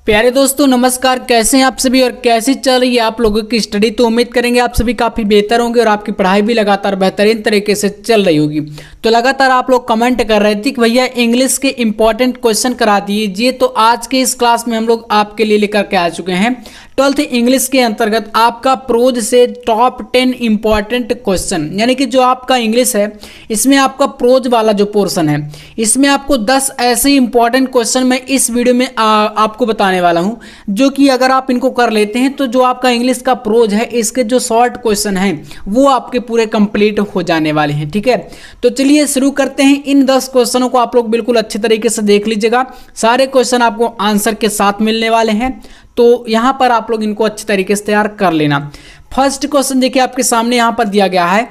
प्यारे दोस्तों नमस्कार। कैसे हैं आप सभी और कैसी चल रही है आप लोगों की स्टडी। तो उम्मीद करेंगे आप सभी काफ़ी बेहतर होंगे और आपकी पढ़ाई भी लगातार बेहतरीन तरीके से चल रही होगी। तो लगातार आप लोग कमेंट कर रहे थे कि भैया इंग्लिश के इंपॉर्टेंट क्वेश्चन करा दीजिए। तो आज के इस क्लास में हम लोग आपके लिए लेकर के आ चुके हैं 12th इंग्लिश के अंतर्गत आपका प्रोज से टॉप 10 इंपॉर्टेंट क्वेश्चन, यानी कि जो आपका इंग्लिश है इसमें आपका प्रोज वाला जो पोर्शन है इसमें आपको 10 ऐसे इंपॉर्टेंट क्वेश्चन मैं इस वीडियो में आपको बताने वाला हूं, जो कि अगर आप इनको कर लेते हैं तो जो आपका इंग्लिश का प्रोज है इसके जो शॉर्ट क्वेश्चन हैं वो आपके पूरे कंप्लीट हो जाने वाले हैं। ठीक है, तो चलिए शुरू करते हैं। इन 10 क्वेश्चनों को आप लोग बिल्कुल अच्छे तरीके से देख लीजिएगा। सारे क्वेश्चन आपको आंसर के साथ मिलने वाले हैं, तो यहां पर आप लोग इनको अच्छे तरीके से तैयार कर लेना। फर्स्ट क्वेश्चन देखिए आपके सामने यहां पर दिया गया है,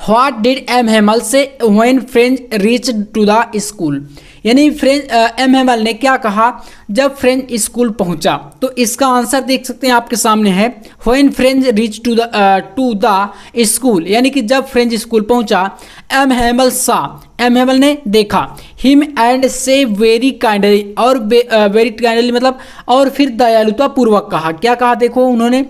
what did M Hamel say when Franz reach to the school, यानी एम हेमल ने क्या कहा जब फ्रेंच स्कूल पहुंचा। तो इसका आंसर देख सकते हैं आपके सामने है, when Franz reach to the school, यानी कि जब फ्रेंच स्कूल पहुंचा। M Hamel saw, M Hamel ने देखा, him and say very kindly, और वेरी काइंडली मतलब और फिर दयालुता पूर्वक कहा। क्या कहा देखो उन्होंने,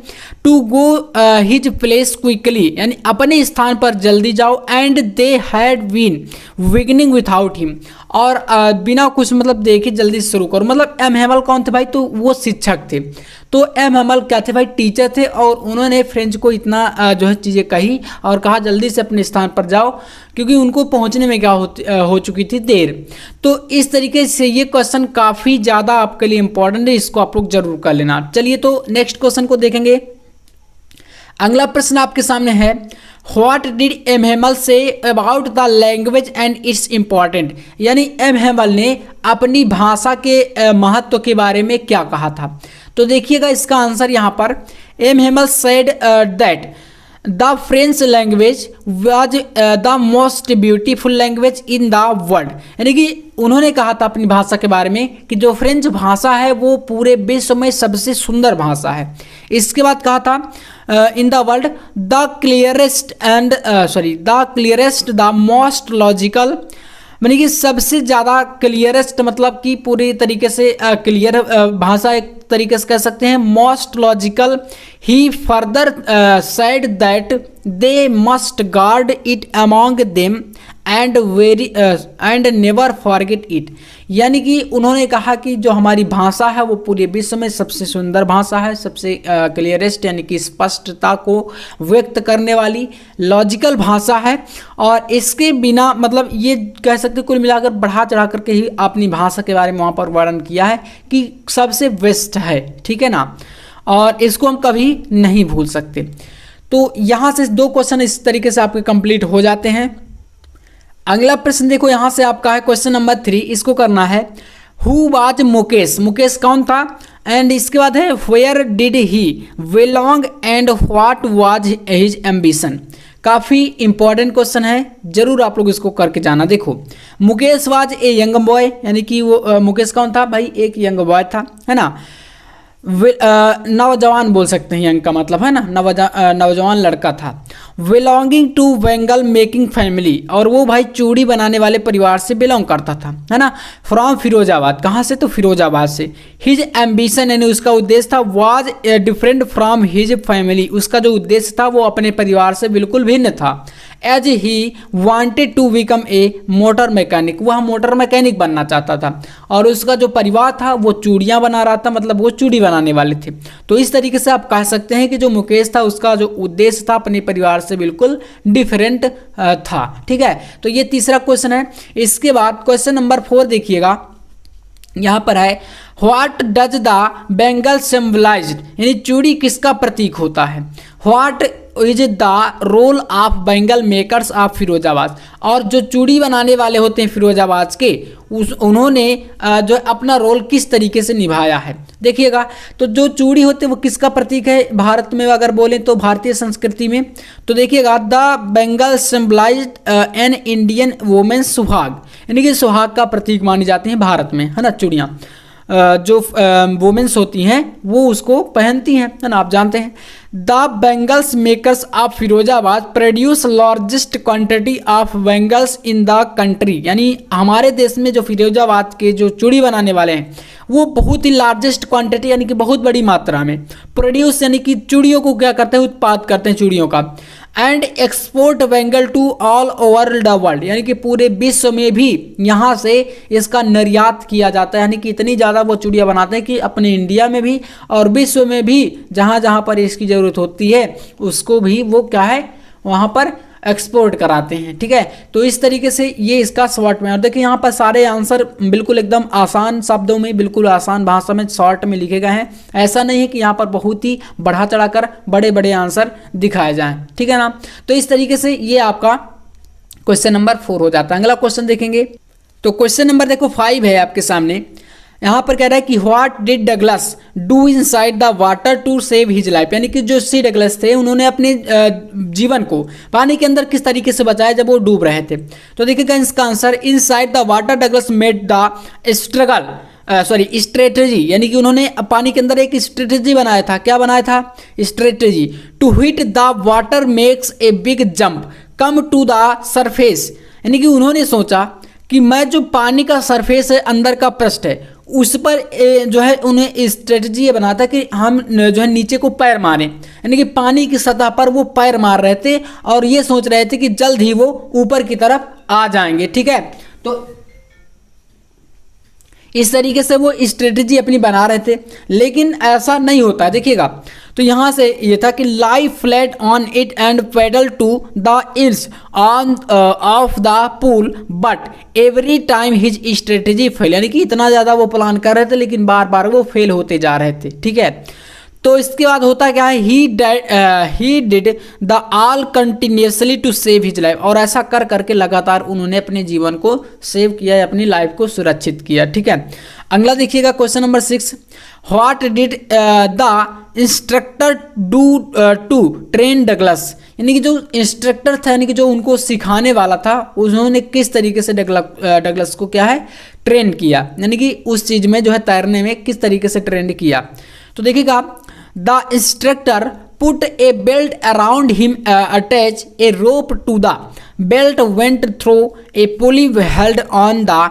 to go his place quickly, यानी अपने स्थान पर जल्दी जाओ। And they had been beginning without him, और बिना कुछ मतलब देखे जल्दी शुरू करो। मतलब एम हेमल कौन थे भाई, तो वो शिक्षक थे। तो एम हेमल क्या थे भाई, टीचर थे, और उन्होंने फ्रेंच को इतना जो है चीज़ें कही और कहा जल्दी से अपने स्थान पर जाओ, क्योंकि उनको पहुंचने में क्या हो चुकी थी देर। तो इस तरीके से ये क्वेश्चन काफ़ी ज़्यादा आपके लिए इंपॉर्टेंट है, इसको आप लोग जरूर कर लेना। चलिए तो नेक्स्ट क्वेश्चन को देखेंगे। अगला प्रश्न आपके सामने है, व्हाट डिड एम हेमल से about the language and it's important, यानी एम हेमल ने अपनी भाषा के महत्व के बारे में क्या कहा था। तो देखिएगा इसका आंसर यहाँ पर, M Hamel said that the French language was the most beautiful language in the world, यानी कि उन्होंने कहा था अपनी भाषा के बारे में कि जो फ्रेंच भाषा है वो पूरे विश्व में सबसे सुंदर भाषा है। इसके बाद कहा था इन the world the clearest the most logical, यानी कि सबसे ज़्यादा क्लियरेस्ट मतलब कि पूरी तरीके से क्लियर भाषा एक तरीके से कह सकते हैं। Most logical, he further said that they must guard it among them and never forget it, यानी कि उन्होंने कहा कि जो हमारी भाषा है वो पूरे विश्व में सबसे सुंदर भाषा है, सबसे क्लियरेस्ट यानी कि स्पष्टता को व्यक्त करने वाली लॉजिकल भाषा है, और इसके बिना मतलब ये कह सकते कुल मिलाकर बढ़ा चढ़ा करके ही अपनी भाषा के बारे में वहाँ पर वर्णन किया है कि सबसे बेस्ट है। ठीक है ना, और इसको हम कभी नहीं भूल सकते। तो यहाँ से 2 क्वेश्चन इस तरीके से आपके कंप्लीट हो जाते हैं। अगला प्रश्न देखो यहाँ से आपका है क्वेश्चन नंबर 3, इसको करना है, हु वाज मुकेश, मुकेश कौन था। एंड इसके बाद है, where did he belong and what was his ambition. काफ़ी इंपॉर्टेंट क्वेश्चन है, जरूर आप लोग इसको करके जाना। देखो Mukesh was a young boy, यानी कि वो मुकेश कौन था भाई, एक यंग बॉय था, है ना। नौजवान बोल सकते हैं, यंग का मतलब है ना नौजवान लड़का था। Belonging to bangle making family, और वो भाई चूड़ी बनाने वाले परिवार से बिलोंग करता था, है ना। फ्रॉम फिरोजाबाद, कहाँ से, तो फिरोजाबाद से। हिज एम्बिशन यानी उसका उद्देश्य था, was different from his family, उसका जो उद्देश्य था वो अपने परिवार से बिल्कुल भिन्न था। As he wanted to become a motor mechanic, वह मोटर मैकेनिक बनना चाहता था, और उसका जो परिवार था वो चूड़ियाँ बना रहा था, मतलब वो चूड़ी बनाने वाले थे। तो इस तरीके से आप कह सकते हैं कि जो मुकेश था उसका जो उद्देश्य था अपने परिवार से बिल्कुल डिफरेंट था। ठीक है, तो ये तीसरा क्वेश्चन है। इसके बाद क्वेश्चन नंबर 4 देखिएगा, यहाँ पर है, what does the bangle symbolise, यानी चूड़ी किसका प्रतीक होता है। What is the role of bangle makers of Firozabad, और जो चूड़ी बनाने वाले होते हैं फिरोजाबाद के उन्होंने जो अपना रोल किस तरीके से निभाया है। देखिएगा तो जो चूड़ी होते हैं वो किसका प्रतीक है भारत में अगर बोलें तो भारतीय संस्कृति में, तो देखिएगा the bangle symbolised an Indian women सुहाग, यानी कि सुहाग का प्रतीक मानी जाती हैं भारत में, है ना। चूड़ियाँ जो वुमेन्स होती हैं वो उसको पहनती हैं, है ना, आप जानते हैं। The bangles makers of Firozabad produce largest quantity of bangles in the country, यानी हमारे देश में जो फिरोजाबाद के जो चूड़ी बनाने वाले हैं वो बहुत ही लार्जेस्ट क्वांटिटी यानी कि बहुत बड़ी मात्रा में प्रोड्यूस यानी कि चूड़ियों को क्या करते हैं, उत्पाद करते हैं चूड़ियों का। And export bangle to all over the world, यानी कि पूरे विश्व में भी यहाँ से इसका निर्यात किया जाता है, यानी कि इतनी ज़्यादा वो चूड़ियाँ बनाते हैं कि अपने इंडिया में भी और विश्व में भी जहाँ जहाँ पर इसकी ज़रूरत होती है उसको भी वो क्या है वहाँ पर एक्सपोर्ट कराते हैं। ठीक है, तो इस तरीके से ये इसका शॉर्ट में। और देखिए यहाँ पर सारे आंसर बिल्कुल एकदम आसान शब्दों में, बिल्कुल आसान भाषा में शॉर्ट में लिखे गए हैं। ऐसा नहीं है कि यहाँ पर बहुत ही बढ़ा चढ़ाकर बड़े बड़े आंसर दिखाए जाएं। ठीक है ना, तो इस तरीके से ये आपका क्वेश्चन नंबर 4 हो जाता है। अगला क्वेश्चन देखेंगे तो क्वेश्चन नंबर देखो 5 है आपके सामने। यहाँ पर कह रहा है कि what did Douglas do inside the water to save his life, यानी कि जो सी डगलस थे उन्होंने अपने जीवन को पानी के अंदर किस तरीके से बचाया जब वो डूब रहे थे। तो देखिएगा इसका answer, inside the water Douglas made the strategy, यानी कि उन्होंने पानी के अंदर एक स्ट्रेटेजी बनाया था। क्या बनाया था? Strategy to hit the water makes a big jump come to the surface, यानी कि उन्होंने सोचा कि मैं जो पानी का सरफेस है, अंदर का पृष्ठ है, उस पर जो है उन्हें स्ट्रेटजी ये बना था कि हम जो है नीचे को पैर मारें, यानी कि पानी की सतह पर वो पैर मार रहे थे और ये सोच रहे थे कि जल्द ही वो ऊपर की तरफ आ जाएंगे। ठीक है, तो इस तरीके से वो स्ट्रेटजी अपनी बना रहे थे, लेकिन ऐसा नहीं होता। देखिएगा तो यहाँ से ये था कि lie flat on it and paddle to the इल्स on of the pool but every time his strategy fail, यानी कि इतना ज़्यादा वो प्लान कर रहे थे लेकिन बार बार वो फेल होते जा रहे थे। ठीक है, तो इसके बाद होता क्या है, he did the all continuously to save his life, और ऐसा कर करके लगातार उन्होंने अपने जीवन को सेव किया, अपनी लाइफ को सुरक्षित किया। ठीक है, अगला देखिएगा question number 6, what did the instructor do to train Douglas, यानी कि जो इंस्ट्रक्टर था यानी कि जो उनको सिखाने वाला था उन्होंने किस तरीके से डगलस को क्या है ट्रेन किया, यानी कि उस चीज़ में जो है तैरने में किस तरीके से ट्रेन किया। तो देखिएगा the instructor put a belt around him attach a rope to the belt went through a pulley held on the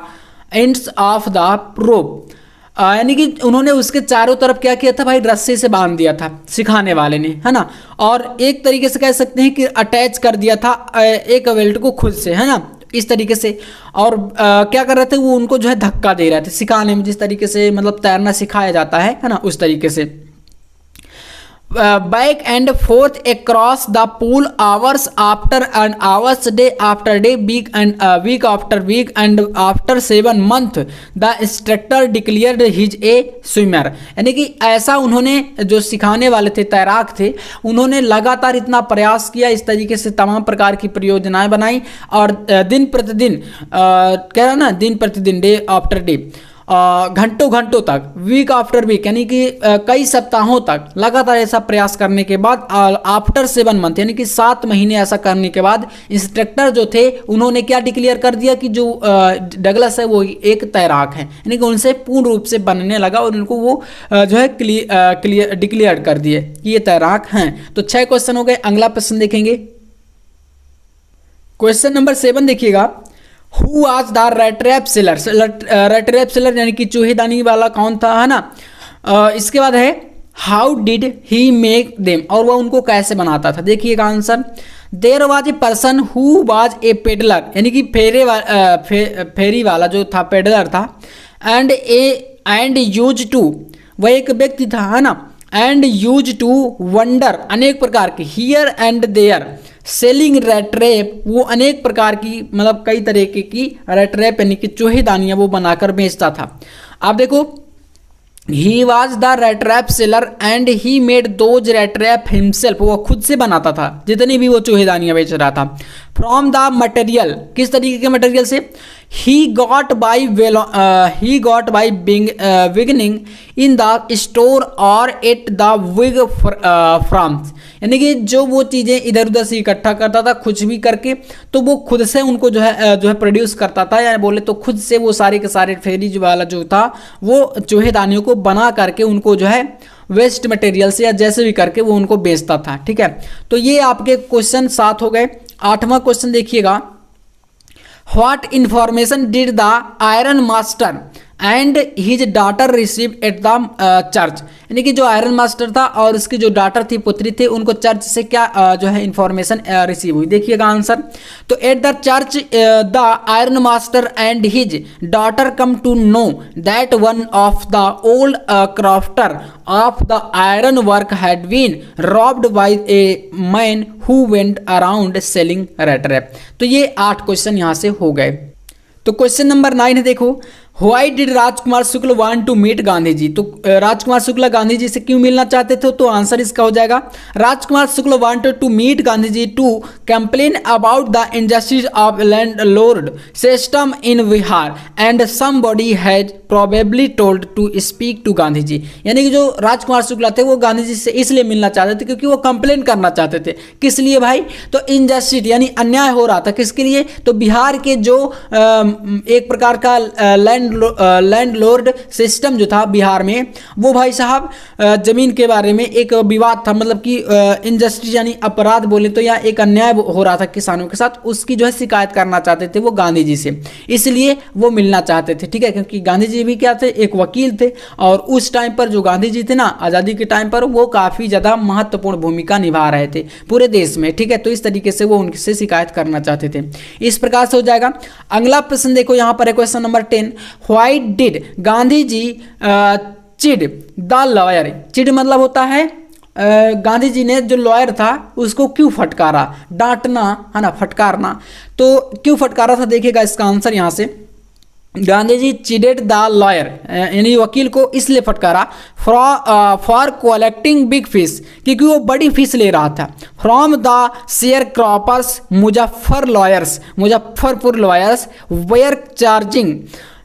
ends of the rope, यानी कि उन्होंने उसके चारों तरफ क्या किया था भाई, रस्सी से बांध दिया था सिखाने वाले ने, है ना, और एक तरीके से कह सकते हैं कि अटैच कर दिया था एक बेल्ट को खुद से, है ना, इस तरीके से। और क्या कर रहे थे वो, उनको जो है धक्का दे रहे थे सिखाने में, जिस तरीके से मतलब तैरना सिखाया जाता है ना, उस तरीके से। Back and forth across the pool hours after and hours, day after day, week after week and after 7 months the instructor declared his a swimmer, यानी कि ऐसा उन्होंने जो सिखाने वाले थे, तैराक थे, उन्होंने लगातार इतना प्रयास किया, इस तरीके से तमाम प्रकार की परियोजनाएं बनाई और दिन प्रतिदिन कह रहा ना, दिन प्रतिदिन, डे आफ्टर डे, घंटों घंटों तक, वीक आफ्टर वीक, यानी कि कई सप्ताहों तक लगातार ऐसा प्रयास करने के बाद आफ्टर 7 months, यानी कि 7 महीने ऐसा करने के बाद इंस्ट्रक्टर जो थे उन्होंने क्या डिक्लेयर कर दिया कि जो डगलस है वो एक तैराक है, यानी कि उनसे पूर्ण रूप से बनने लगा और उनको वो जो है क्लियर डिक्लेयर कर दिए कि ये तैराक हैं। तो 6 क्वेश्चन हो गए। अगला प्रश्न देखेंगे क्वेश्चन नंबर 7 देखिएगा, who was the rattrap seller, rattrap seller यानी कि चूहेदानी वाला कौन था, है ना। इसके बाद है how did he make them, और वह उनको कैसे बनाता था। देखिएगा answer, there was a person who was a peddler, यानी कि फेरी वाला जो था पेडलर था, एंड यूज टू, वह एक व्यक्ति था, है ना, एंड यूज टू वंडर, अनेक प्रकार के, हियर एंड देयर, सेलिंग रेट्रैप, वो अनेक प्रकार की मतलब कई तरीके की रेट्रैप यानी कि चूहेदानियां वो बनाकर बेचता था। आप देखो, he was the rattrap seller and he made those rattrap himself, वो खुद से बनाता था जितनी भी वो चूहेदानियां बेच रहा था। फ्रॉम द मटेरियल, किस तरीके के मटेरियल से, he got by beginning in the store और एट द विग फ्राम्स, यानी कि जो वो चीज़ें इधर उधर से इकट्ठा करता था कुछ भी करके, तो वो खुद से उनको जो है प्रोड्यूस करता था, या बोले तो खुद से वो सारे के सारे फेरी वाला जो था वो चूहेदानियों को बना करके उनको जो है वेस्ट मटेरियल से या जैसे भी करके वो उनको बेचता था। ठीक है, तो ये आपके क्वेश्चन 7 हो गए। 8वां क्वेश्चन देखिएगा, what information did the iron master and his daughter receive at the church, यानी कि जो आयरन मास्टर था और उसकी जो डॉटर थी, पुत्री थी, उनको चर्च से क्या जो है इंफॉर्मेशन रिसीव हुई। देखिएगा आंसर, तो at the church the iron master and his daughter come to know that one of the old crafter of the iron work had been robbed by a man who went around selling rat trap. तो ये 8 question यहाँ से हो गए। तो question number 9 है, देखो, why did Rajkumar Shukla want to meet Gandhi ji. तो राजकुमार शुक्ल गांधी जी से क्यों मिलना चाहते थे, तो आंसर इसका हो जाएगा Rajkumar Shukla wanted to meet Gandhi ji to complain about the injustice of landlord system in Bihar and somebody had probably told to speak to Gandhi ji. यानी कि जो राजकुमार शुक्ला थे वो गांधी जी से इसलिए मिलना चाहते थे क्योंकि वो कंप्लेन करना चाहते थे। किस लिए भाई, तो इनजस्टिस यानी अन्याय हो रहा था। किसके लिए, तो बिहार के जो एक प्रकार का लैंडलॉर्ड सिस्टम जो था बिहार में, वो भाई साहब जमीन के बारे में एक विवाद था, मतलब कि इनजस्टिस यानी अपराध बोले तो, या एक अन्याय हो रहा था किसानों के साथ, उसकी जो है शिकायत करना चाहते थे वो गांधी जी से, इसलिए वो मिलना चाहते थे। ठीक है, क्योंकि गांधी जी भी क्या थे, एक वकील थे, और उस टाइम पर जो गांधी जी थे ना, आज़ादी के टाइम पर, वो काफ़ी ज़्यादा महत्वपूर्ण भूमिका निभा रहे थे पूरे देश में। ठीक है, तो इस तरीके से वो उनसे शिकायत करना चाहते थे। इस प्रकार से हो जाएगा। अगला प्रश्न देखो, यहाँ पर है question number 10, why did Gandhi ji chid the lawyer. चिड मतलब होता है गांधी जी ने जो लॉयर था उसको क्यों फटकारा, डांटना है ना, फटकारना। तो क्यों फटकारा था, देखिएगा इसका आंसर यहाँ से, Gandhi ji chided the lawyer यानी वकील को इसलिए फटकारा फॉर कलेक्टिंग बिग फिश, क्योंकि वो बड़ी फिश ले रहा था, from the sharecroppers Muzaffarpur lawyers were charging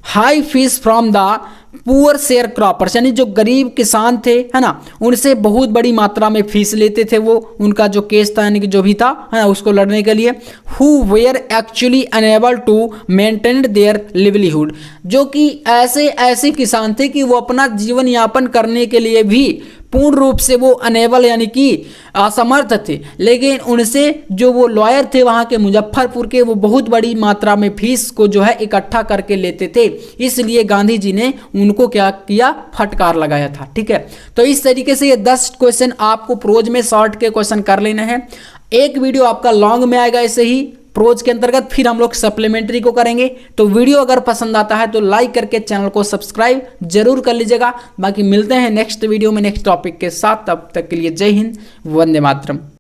high fees from the poor sharecroppers, यानी जो गरीब किसान थे है ना, उनसे बहुत बड़ी मात्रा में फीस लेते थे वो, उनका जो केस था यानी कि जो भी था है ना, उसको लड़ने के लिए, who were actually unable to maintain their livelihood, जो कि ऐसे किसान थे कि वो अपना जीवन यापन करने के लिए भी पूर्ण रूप से वो अनेबल यानी कि असमर्थ थे, लेकिन उनसे जो वो लॉयर थे वहाँ के मुजफ्फरपुर के, वो बहुत बड़ी मात्रा में फीस को जो है इकट्ठा करके लेते थे, इसलिए गांधी जी ने उनको क्या किया, फटकार लगाया था। ठीक है, तो इस तरीके से ये 10 क्वेश्चन आपको प्रोज में शॉर्ट के क्वेश्चन कर लेना है। एक वीडियो आपका लॉन्ग में आएगा ऐसे ही प्रोज के अंतर्गत, फिर हम लोग सप्लीमेंट्री को करेंगे। तो वीडियो अगर पसंद आता है तो लाइक करके चैनल को सब्सक्राइब जरूर कर लीजिएगा। बाकी मिलते हैं नेक्स्ट वीडियो में नेक्स्ट टॉपिक के साथ, तब तक के लिए जय हिंद, वंदे मातरम।